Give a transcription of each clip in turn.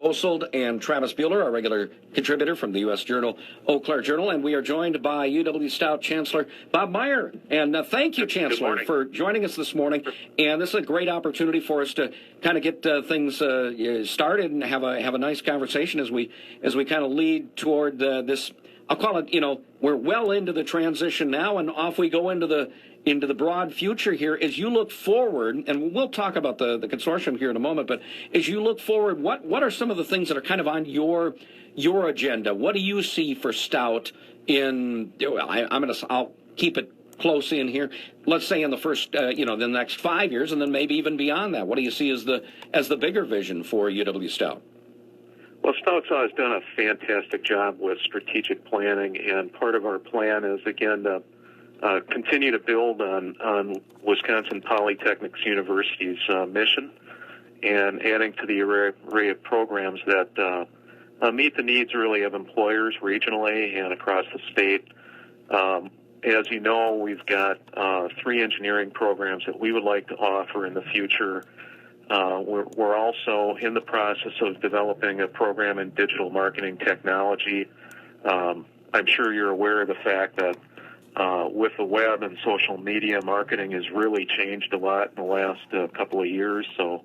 Ossold and Travis Bueller, our regular contributor from the U.S. Journal, Eau Claire Journal, and we are joined by UW Stout Chancellor Bob Meyer. And thank you, Chancellor, for joining us this morning. And this is a great opportunity for us to kind of get things started and have a nice conversation as we kind of lead toward this. I'll call it, we're well into the transition now, and off we go into the broad future here. As you look forward, and we'll talk about the consortium here in a moment, but as you look forward, what are some of the things that are kind of on your agenda? What do you see for Stout in? I'll keep it close in here. Let's say in the first, the next 5 years, and then maybe even beyond that. What do you see as the bigger vision for UW Stout? Well, Stout's has done a fantastic job with strategic planning, and part of our plan is, again, to continue to build on Wisconsin Polytechnic University's mission and adding to the array of programs that meet the needs, really, of employers regionally and across the state. As you know, we've got 3 engineering programs that we would like to offer in the future. We're also in the process of developing a program in digital marketing technology. I'm sure you're aware of the fact that with the web and social media, marketing has really changed a lot in the last couple of years. So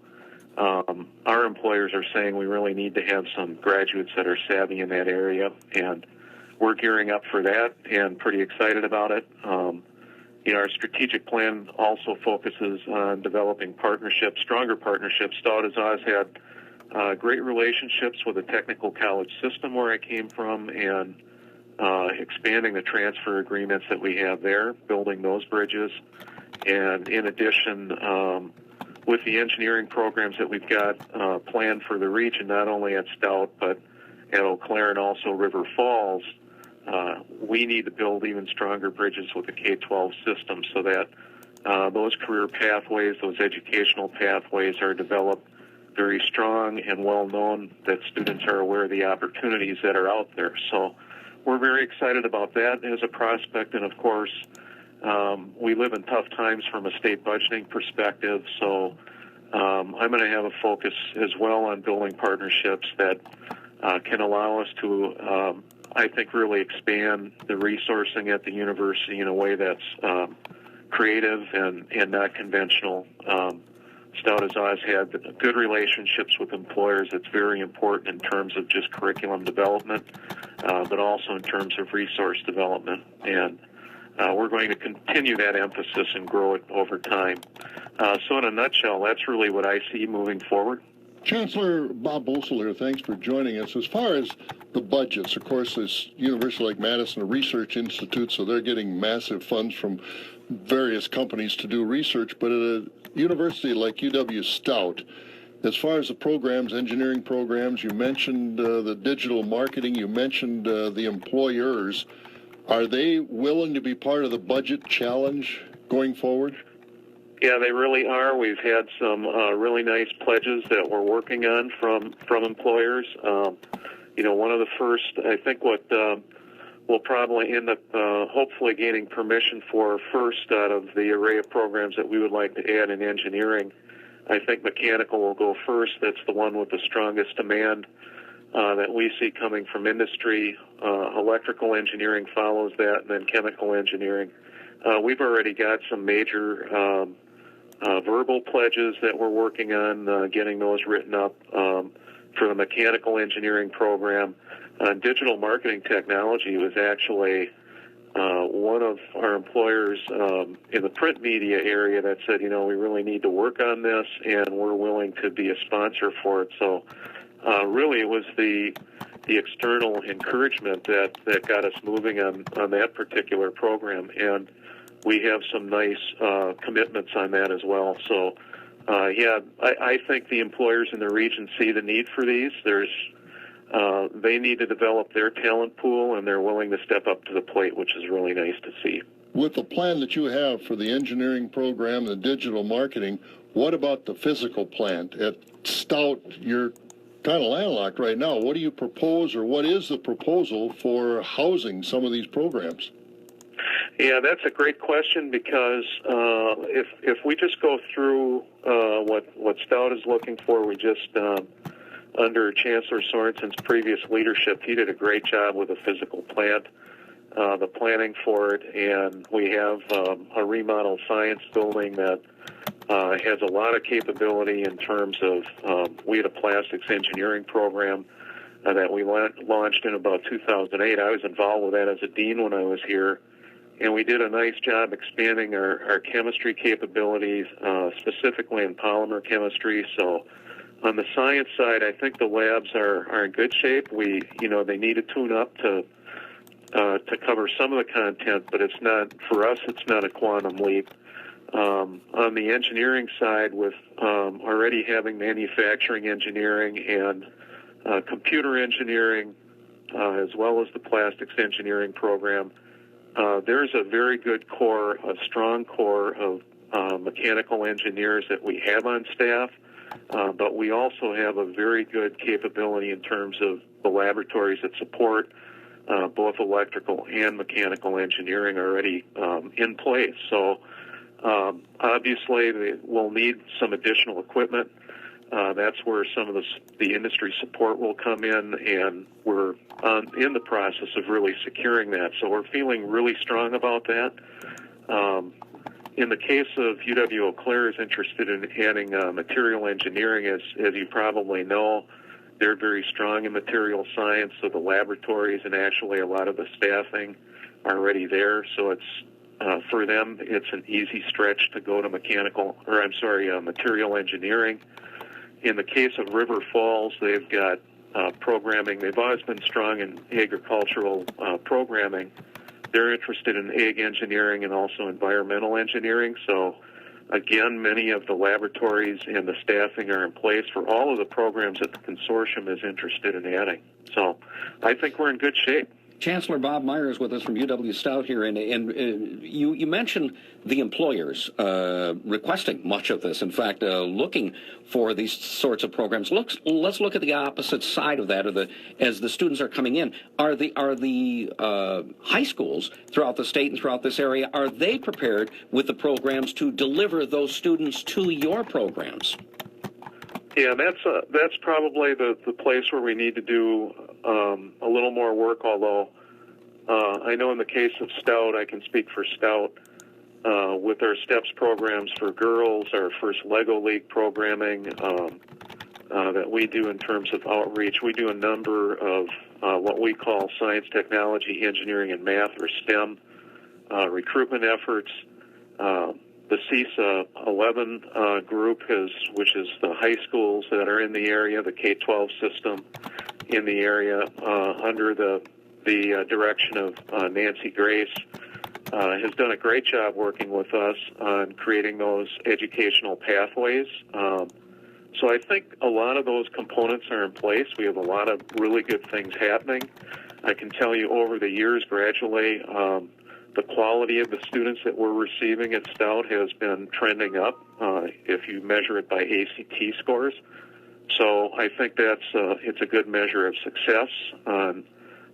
our employers are saying we really need to have some graduates that are savvy in that area, and we're gearing up for that and pretty excited about it. Our strategic plan also focuses on developing partnerships, stronger partnerships. Stout has had great relationships with the technical college system where I came from, and expanding the transfer agreements that we have there, building those bridges. And in addition, with the engineering programs that we've got planned for the region, not only at Stout, but at Eau Claire and also River Falls, we need to build even stronger bridges with the K-12 system so that those career pathways, those educational pathways are developed very strong and well known, that students are aware of the opportunities that are out there. So we're very excited about that as a prospect. And, of course, we live in tough times from a state budgeting perspective. So I'm going to have a focus as well on building partnerships that can allow us to, I think, really expand the resourcing at the university in a way that's creative and not conventional. Stout has always had good relationships with employers. It's very important in terms of just curriculum development, but also in terms of resource development. And we're going to continue that emphasis and grow it over time. So in a nutshell, that's really what I see moving forward. Chancellor Bob Ossold here, thanks for joining us. As far as the budgets, of course, this university like Madison, a research institute, so they're getting massive funds from various companies to do research. But at a university like UW Stout, as far as the programs, engineering programs, you mentioned the digital marketing, you mentioned the employers. Are they willing to be part of the budget challenge going forward? Yeah, they really are. We've had some really nice pledges that we're working on from employers. One of the first, I think what we'll probably end up hopefully gaining permission for first out of the array of programs that we would like to add in engineering. I think mechanical will go first. That's the one with the strongest demand that we see coming from industry. Electrical engineering follows that, and then chemical engineering. We've already got some major verbal pledges that we're working on, getting those written up for the mechanical engineering program. Digital marketing technology was actually one of our employers in the print media area that said, we really need to work on this, and we're willing to be a sponsor for it. So really it was the external encouragement that got us moving on that particular program. And we have some nice commitments on that as well. So, I think the employers in the region see the need for these. They need to develop their talent pool, and they're willing to step up to the plate, which is really nice to see. With the plan that you have for the engineering program, the digital marketing, what about the physical plant? At Stout, you're kind of landlocked right now. What do you propose, or what is the proposal for housing some of these programs? Yeah, that's a great question, because if we just go through what Stout is looking for, we just under Chancellor Sorensen's previous leadership, he did a great job with the physical plant, the planning for it, and we have a remodeled science building that has a lot of capability in terms of, we had a plastics engineering program that we launched in about 2008. I was involved with that as a dean when I was here, and we did a nice job expanding our chemistry capabilities, specifically in polymer chemistry. So on the science side, I think the labs are in good shape. They need to tune up to cover some of the content, but it's not, for us, it's not a quantum leap. On the engineering side, with already having manufacturing engineering and computer engineering, as well as the plastics engineering program, there's a very good core, a strong core of mechanical engineers that we have on staff, but we also have a very good capability in terms of the laboratories that support both electrical and mechanical engineering already in place. So obviously we'll need some additional equipment. That's where some of the industry support will come in, and we're in the process of really securing that. So we're feeling really strong about that. In the case of UW-Eau Claire is interested in adding material engineering, as you probably know, they're very strong in material science, so the laboratories and actually a lot of the staffing are already there. So it's for them, it's an easy stretch to go to material engineering. In the case of River Falls, they've got programming. They've always been strong in agricultural programming. They're interested in ag engineering and also environmental engineering. So, again, many of the laboratories and the staffing are in place for all of the programs that the consortium is interested in adding. So I think we're in good shape. Chancellor Bob Meyer is with us from UW-Stout here, and you mentioned the employers requesting much of this. In fact, looking for these sorts of programs. Let's look at the opposite side of that. As the students are coming in, are the high schools throughout the state and throughout this area, are they prepared with the programs to deliver those students to your programs? Yeah, that's probably the place where we need to do a little more work, although I know in the case of Stout, I can speak for Stout, with our STEPS programs for girls, our first Lego League programming that we do in terms of outreach. We do a number of what we call science, technology, engineering, and math, or STEM, recruitment efforts. The CISA 11 group, which is the high schools that are in the area, the K-12 system in the area, under the direction of Nancy Grace, has done a great job working with us on creating those educational pathways. So I think a lot of those components are in place. We have a lot of really good things happening. I can tell you over the years, gradually, the quality of the students that we're receiving at Stout has been trending up if you measure it by ACT scores. So I think it's a good measure of success on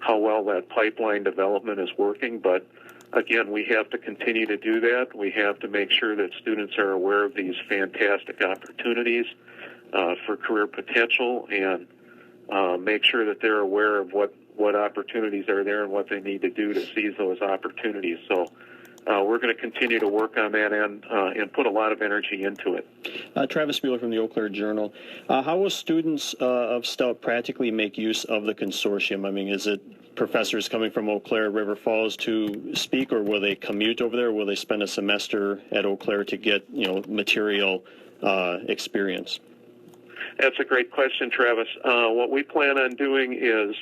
how well that pipeline development is working. But again, we have to continue to do that. We have to make sure that students are aware of these fantastic opportunities for career potential, and make sure that they're aware of what opportunities are there and what they need to do to seize those opportunities. So we're going to continue to work on that end and put a lot of energy into it. Travis Mueller from the Eau Claire Journal. How will students of Stout practically make use of the consortium? I mean, is it professors coming from Eau Claire, River Falls to speak, or will they commute over there? Will they spend a semester at Eau Claire to get material experience? That's a great question, Travis. What we plan on doing is,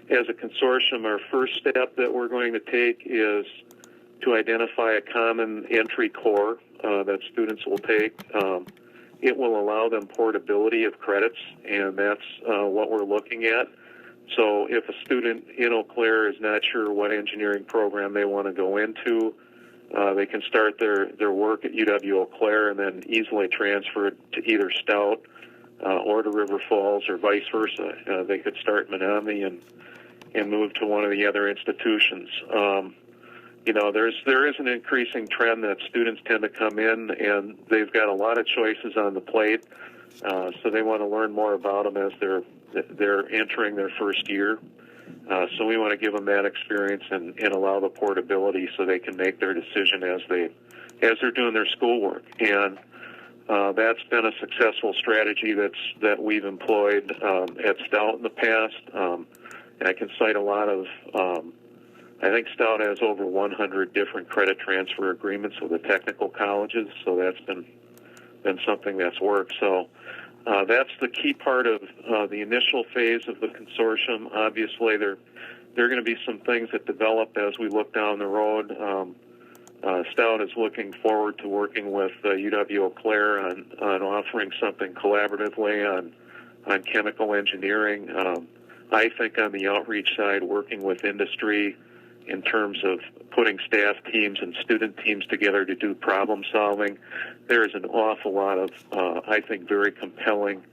as a consortium, our first step that we're going to take is to identify a common entry core that students will take. It will allow them portability of credits, and that's what we're looking at. So if a student in Eau Claire is not sure what engineering program they want to go into, they can start their work at UW-Eau Claire and then easily transfer it to either Stout or to River Falls, or vice versa. They could start in Menominee and move to one of the other institutions. There is an increasing trend that students tend to come in and they've got a lot of choices on the plate, so they want to learn more about them as they're they're entering their first year. So we want to give them that experience and allow the portability so they can make their decision as they're doing their schoolwork. And that's been a successful strategy that we've employed at Stout in the past. And I can cite a lot of. I think Stout has over 100 different credit transfer agreements with the technical colleges, so that's been something that's worked. So that's the key part of the initial phase of the consortium. Obviously, there are going to be some things that develop as we look down the road. Stout is looking forward to working with UW-Eau Claire on offering something collaboratively on chemical engineering. I think on the outreach side, working with industry in terms of putting staff teams and student teams together to do problem solving. There is an awful lot of, I think, very compelling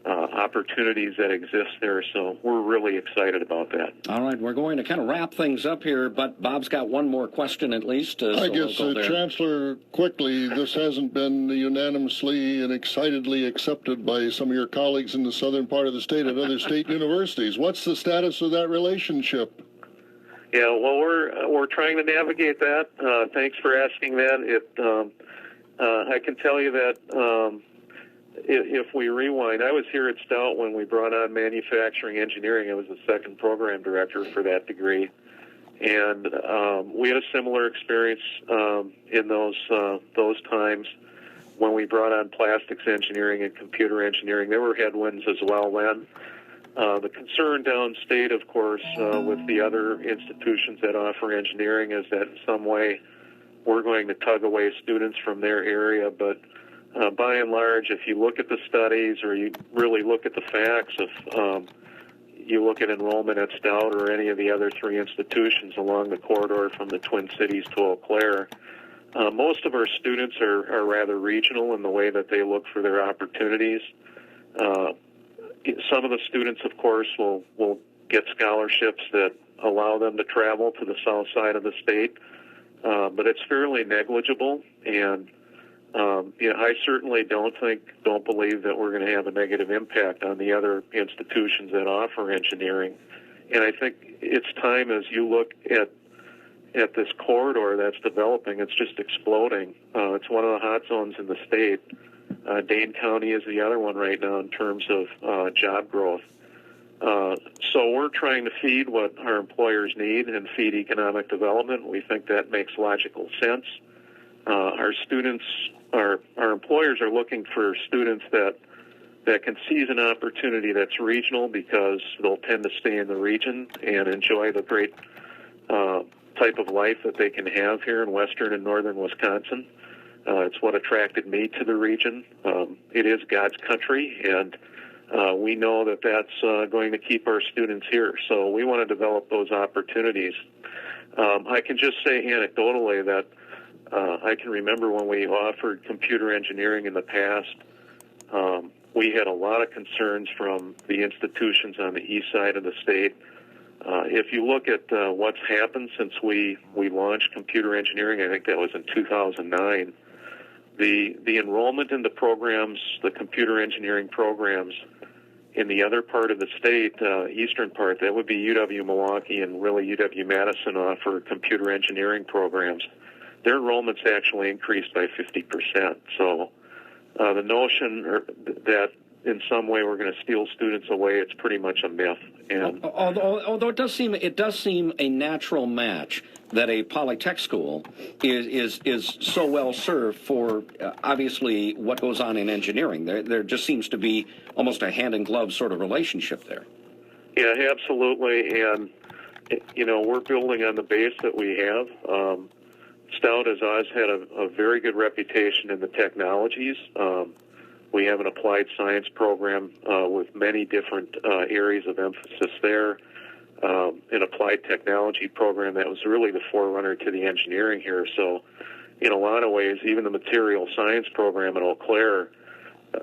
opportunities that exist there, so we're really excited about that. All right, we're going to kind of wrap things up here, but Bob's got one more question at least. I guess, Chancellor, quickly, this hasn't been unanimously and excitedly accepted by some of your colleagues in the southern part of the state at other state universities. What's the status of that relationship? Yeah, well, we're trying to navigate that. Thanks for asking that. I can tell you that if we rewind, I was here at Stout when we brought on manufacturing engineering. I was the second program director for that degree, and we had a similar experience in those times when we brought on plastics engineering and computer engineering. There were headwinds as well then. The concern downstate, of course, with the other institutions that offer engineering is that in some way we're going to tug away students from their area. But by and large, if you look at the studies or you really look at the facts of you look at enrollment at Stout or any of the other three institutions along the corridor from the Twin Cities to Eau Claire, most of our students are rather regional in the way that they look for their opportunities. Some of the students, of course, will get scholarships that allow them to travel to the south side of the state, but it's fairly negligible. And I certainly don't believe that we're going to have a negative impact on the other institutions that offer engineering. And I think it's time, as you look at this corridor that's developing, it's just exploding. It's one of the hot zones in the state. Dane County is the other one right now in terms of job growth. So we're trying to feed what our employers need and feed economic development. We think that makes logical sense. Our employers are looking for students that can seize an opportunity that's regional because they'll tend to stay in the region and enjoy the great type of life that they can have here in western and northern Wisconsin. It's what attracted me to the region. It is God's country, and we know that that's going to keep our students here. So we want to develop those opportunities. I can just say anecdotally that I can remember when we offered computer engineering in the past, we had a lot of concerns from the institutions on the east side of the state. If you look at what's happened since we launched computer engineering, I think that was in 2009, the enrollment in the programs, the computer engineering programs in the other part of the state, eastern part, that would be UW-Milwaukee and really UW-Madison offer computer engineering programs. Their enrollment's actually increased by 50%. So the notion that in some way we're going to steal students away, it's pretty much a myth. And although it does seem a natural match that a polytech school is so well served for obviously what goes on in engineering. There just seems to be almost a hand in glove sort of relationship there. Yeah, absolutely. And we're building on the base that we have. Stout has always had a very good reputation in the technologies. We have an applied science program with many different areas of emphasis there. An applied technology program that was really the forerunner to the engineering here. So in a lot of ways, even the material science program at Eau Claire,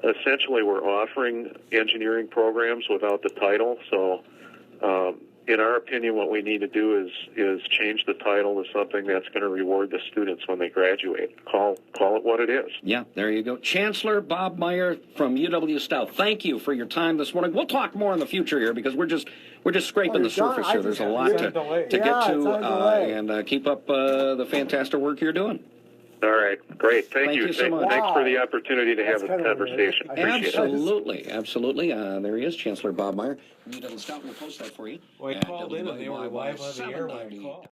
essentially we're offering engineering programs without the title. So in our opinion, what we need to do is change the title to something that's going to reward the students when they graduate. Call it what it is. Yeah, there you go. Chancellor Bob Meyer from UW Stout, thank you for your time this morning. We'll talk more in the future here because we're just scraping the surface here. There's a lot to get to, and keep up the fantastic work you're doing. All right, great. Thank you so much. Thanks for the opportunity to have a conversation. Appreciate it. Absolutely. There he is, Chancellor Bob Meyer. UW Stout. We'll post that for you. Well, I called in and they were live on the air when I called.